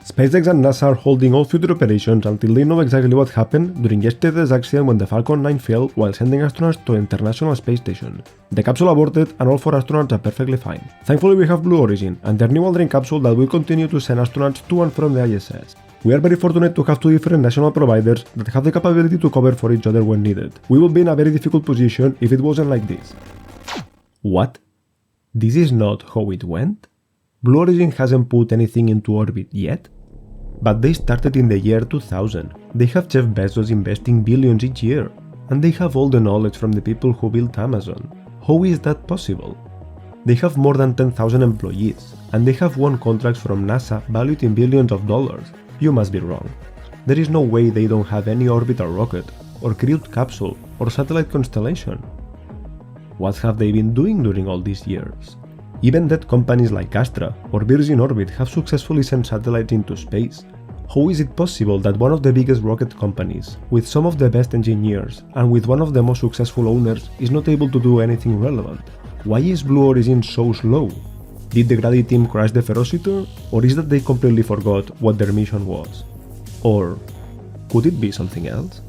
SpaceX and NASA are holding all future operations until they know exactly what happened during yesterday's accident when the Falcon 9 fell while sending astronauts to the International Space Station. The capsule aborted and all 4 astronauts are perfectly fine. Thankfully we have Blue Origin and their new Aldrin capsule that will continue to send astronauts to and from the ISS. We are very fortunate to have 2 different national providers that have the capability to cover for each other when needed. We would be in a very difficult position if it wasn't like this. What? This is not how it went? Blue Origin hasn't put anything into orbit yet? But they started in the year 2000. They have Jeff Bezos investing billions each year. And they have all the knowledge from the people who built Amazon. How is that possible? They have more than 10,000 employees. And they have won contracts from NASA valued in billions of dollars. You must be wrong. There is no way they don't have any orbital rocket, or crewed capsule, or satellite constellation. What have they been doing during all these years? Even dead companies like Astra or Virgin Orbit have successfully sent satellites into space. How is it possible that one of the biggest rocket companies, with some of the best engineers, and with one of the most successful owners, is not able to do anything relevant? Why is Blue Origin so slow? Did the Grady team crash the Velociter, or is that they completely forgot what their mission was? Or could it be something else?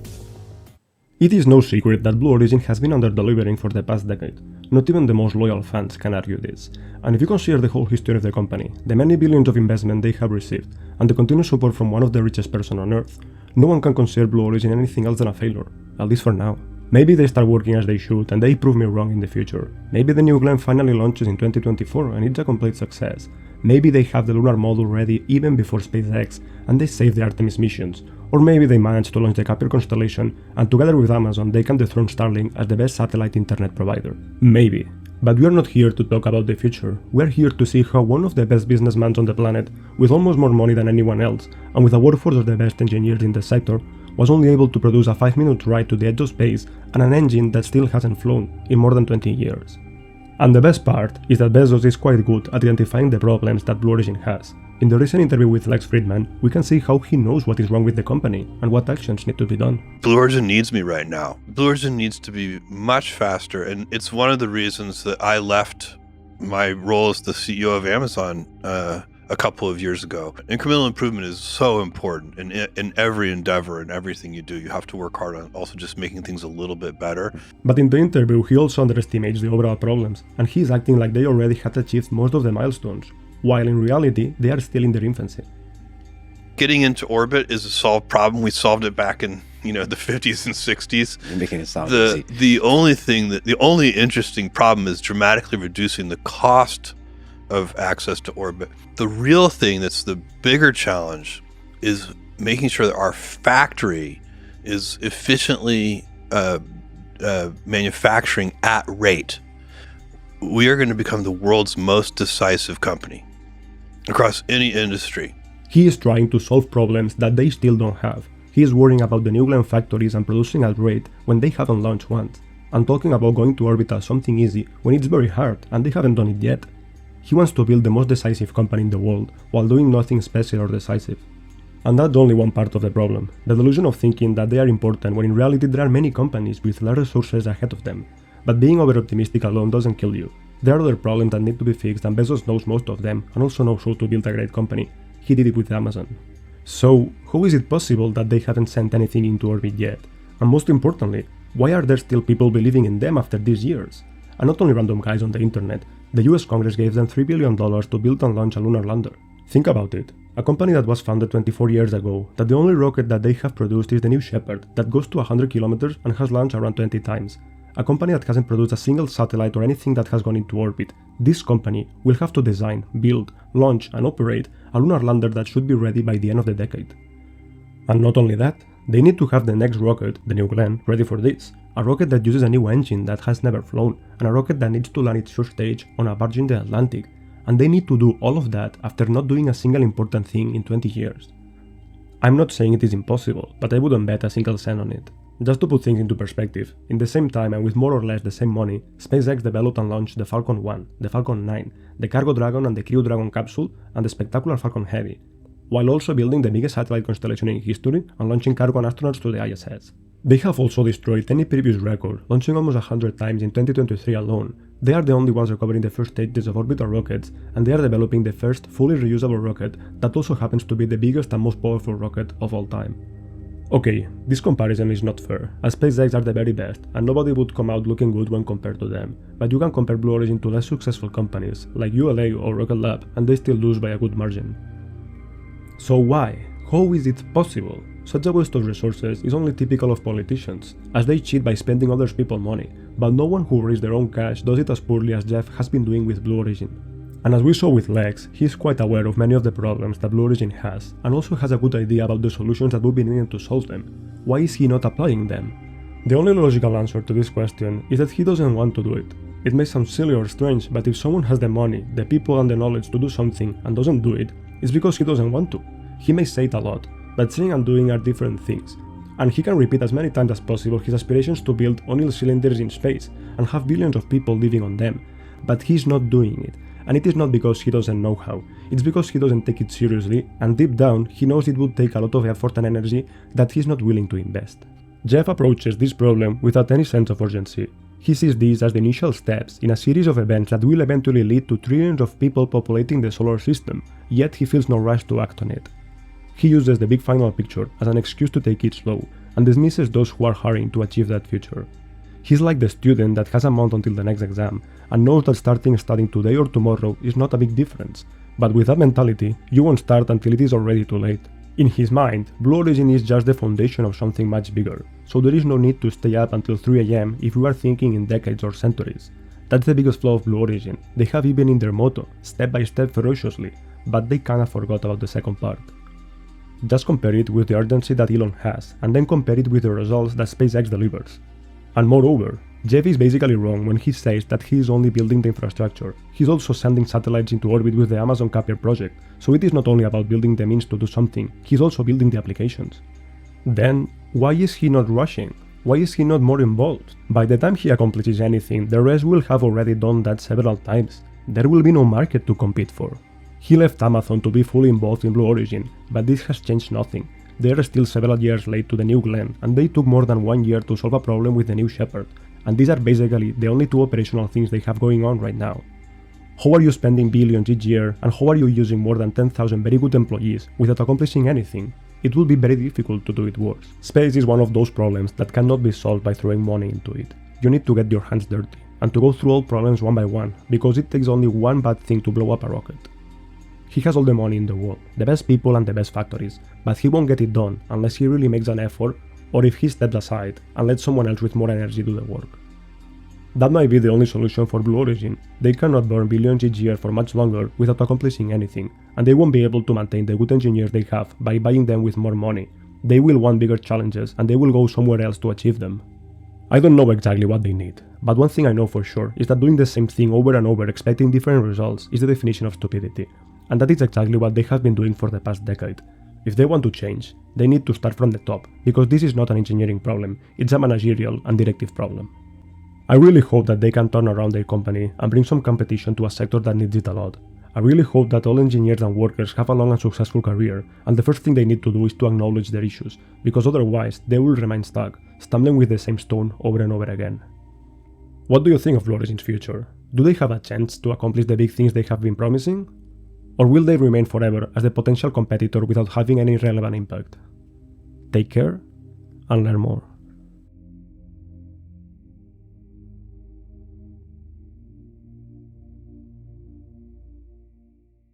It is no secret that Blue Origin has been under-delivering for the past decade. Not even the most loyal fans can argue this. And if you consider the whole history of the company, the many billions of investment they have received, and the continuous support from one of the richest person on Earth, no one can consider Blue Origin anything else than a failure, at least for now. Maybe they start working as they should and they prove me wrong in the future. Maybe the New Glenn finally launches in 2024 and it's a complete success. Maybe they have the lunar module ready even before SpaceX and they save the Artemis missions. Or maybe they manage to launch the Kuiper constellation and together with Amazon they can dethrone Starlink as the best satellite internet provider. Maybe. But we are not here to talk about the future. We are here to see how one of the best businessmen on the planet, with almost more money than anyone else, and with a workforce of the best engineers in the sector, was only able to produce a 5-minute ride to the edge of space and an engine that still hasn't flown in more than 20 years. And the best part is that Bezos is quite good at identifying the problems that Blue Origin has. In the recent interview with Lex Fridman, we can see how he knows what is wrong with the company and what actions need to be done. Blue Origin needs me right now. Blue Origin needs to be much faster, and it's one of the reasons that I left my role as the CEO of Amazon a couple of years ago. Incremental improvement is so important in every endeavor and everything you do. You have to work hard on also just making things a little bit better. But in the interview, he also underestimates the overall problems, and he's acting like they already had achieved most of the milestones, while in reality, they are still in their infancy. Getting into orbit is a solved problem. We solved it back in, the 50s and 60s. You're making it sound easy. The only interesting problem is dramatically reducing the cost of access to orbit. The real thing that's the bigger challenge is making sure that our factory is efficiently manufacturing at rate. We are going to become the world's most decisive company across any industry. He is trying to solve problems that they still don't have. He is worrying about the New Glenn factories and producing at rate when they haven't launched once, and talking about going to orbit as something easy when it's very hard and they haven't done it yet. He wants to build the most decisive company in the world while doing nothing special or decisive. And that's only one part of the problem, the delusion of thinking that they are important when in reality there are many companies with less resources ahead of them. But being over-optimistic alone doesn't kill you. There are other problems that need to be fixed and Bezos knows most of them and also knows how to build a great company. He did it with Amazon. So, how is it possible that they haven't sent anything into orbit yet? And most importantly, why are there still people believing in them after these years? And not only random guys on the internet, the US Congress gave them $3 billion to build and launch a lunar lander. Think about it. A company that was founded 24 years ago, that the only rocket that they have produced is the New Shepard, that goes to 100 kilometers and has launched around 20 times. A company that hasn't produced a single satellite or anything that has gone into orbit. This company will have to design, build, launch and operate a lunar lander that should be ready by the end of the decade. And not only that, they need to have the next rocket, the New Glenn, ready for this. A rocket that uses a new engine that has never flown, and a rocket that needs to land its first stage on a barge in the Atlantic. And they need to do all of that after not doing a single important thing in 20 years. I'm not saying it is impossible, but I wouldn't bet a single cent on it. Just to put things into perspective, in the same time and with more or less the same money, SpaceX developed and launched the Falcon 1, the Falcon 9, the Cargo Dragon and the Crew Dragon capsule, and the spectacular Falcon Heavy. while also building the biggest satellite constellation in history and launching cargo and astronauts to the ISS. They have also destroyed any previous record, launching almost 100 times in 2023 alone. They are the only ones recovering the first stages of orbital rockets, and they are developing the first fully reusable rocket that also happens to be the biggest and most powerful rocket of all time. Okay, this comparison is not fair, as SpaceX are the very best, and nobody would come out looking good when compared to them, but you can compare Blue Origin to less successful companies, like ULA or Rocket Lab, and they still lose by a good margin. So why? How is it possible? Such a waste of resources is only typical of politicians, as they cheat by spending other people's money, but no one who raises their own cash does it as poorly as Jeff has been doing with Blue Origin. And as we saw with Lex, he is quite aware of many of the problems that Blue Origin has, and also has a good idea about the solutions that would be needed to solve them. Why is he not applying them? The only logical answer to this question is that he doesn't want to do it. It may sound silly or strange, but if someone has the money, the people and the knowledge to do something and doesn't do it, it's because he doesn't want to. He may say it a lot, but saying and doing are different things. And he can repeat as many times as possible his aspirations to build oil cylinders in space and have billions of people living on them, but he's not doing it. And it is not because he doesn't know how, it's because he doesn't take it seriously, and deep down he knows it would take a lot of effort and energy that he's not willing to invest. Jeff approaches this problem without any sense of urgency. He sees these as the initial steps in a series of events that will eventually lead to trillions of people populating the solar system, yet he feels no rush to act on it. He uses the big final picture as an excuse to take it slow, and dismisses those who are hurrying to achieve that future. He's like the student that has a month until the next exam, and knows that starting studying today or tomorrow is not a big difference, but with that mentality, you won't start until it is already too late. In his mind, Blue Origin is just the foundation of something much bigger, so there is no need to stay up until 3 AM if you are thinking in decades or centuries. That's the biggest flaw of Blue Origin. They have even in their motto, step by step ferociously, but they kinda forgot about the second part. Just compare it with the urgency that Elon has, and then compare it with the results that SpaceX delivers. And moreover, Jeff is basically wrong when he says that he is only building the infrastructure. He's also sending satellites into orbit with the Amazon Kuiper project, so it is not only about building the means to do something, he's also building the applications. Then, why is he not rushing? Why is he not more involved? By the time he accomplishes anything, the rest will have already done that several times. There will be no market to compete for. He left Amazon to be fully involved in Blue Origin, but this has changed nothing. They are still several years late to the New Glenn, and they took more than 1 year to solve a problem with the New Shepard, and these are basically the only two operational things they have going on right now. How are you spending billions each year, and how are you using more than 10,000 very good employees without accomplishing anything? It will be very difficult to do it worse. Space is one of those problems that cannot be solved by throwing money into it. You need to get your hands dirty, and to go through all problems one by one, because it takes only one bad thing to blow up a rocket. He has all the money in the world, the best people and the best factories, but he won't get it done unless he really makes an effort, or if he steps aside and lets someone else with more energy do the work. That might be the only solution for Blue Origin. They cannot burn billions each year for much longer without accomplishing anything, and they won't be able to maintain the good engineers they have by buying them with more money. They will want bigger challenges, and they will go somewhere else to achieve them. I don't know exactly what they need, but one thing I know for sure is that doing the same thing over and over expecting different results is the definition of stupidity, and that is exactly what they have been doing for the past decade. If they want to change, they need to start from the top, because this is not an engineering problem, it's a managerial and directive problem. I really hope that they can turn around their company and bring some competition to a sector that needs it a lot. I really hope that all engineers and workers have a long and successful career, and the first thing they need to do is to acknowledge their issues, because otherwise they will remain stuck, stumbling with the same stone over and over again. What do you think of Blue Origin's future? Do they have a chance to accomplish the big things they have been promising? Or will they remain forever as the potential competitor without having any relevant impact? Take care and learn more.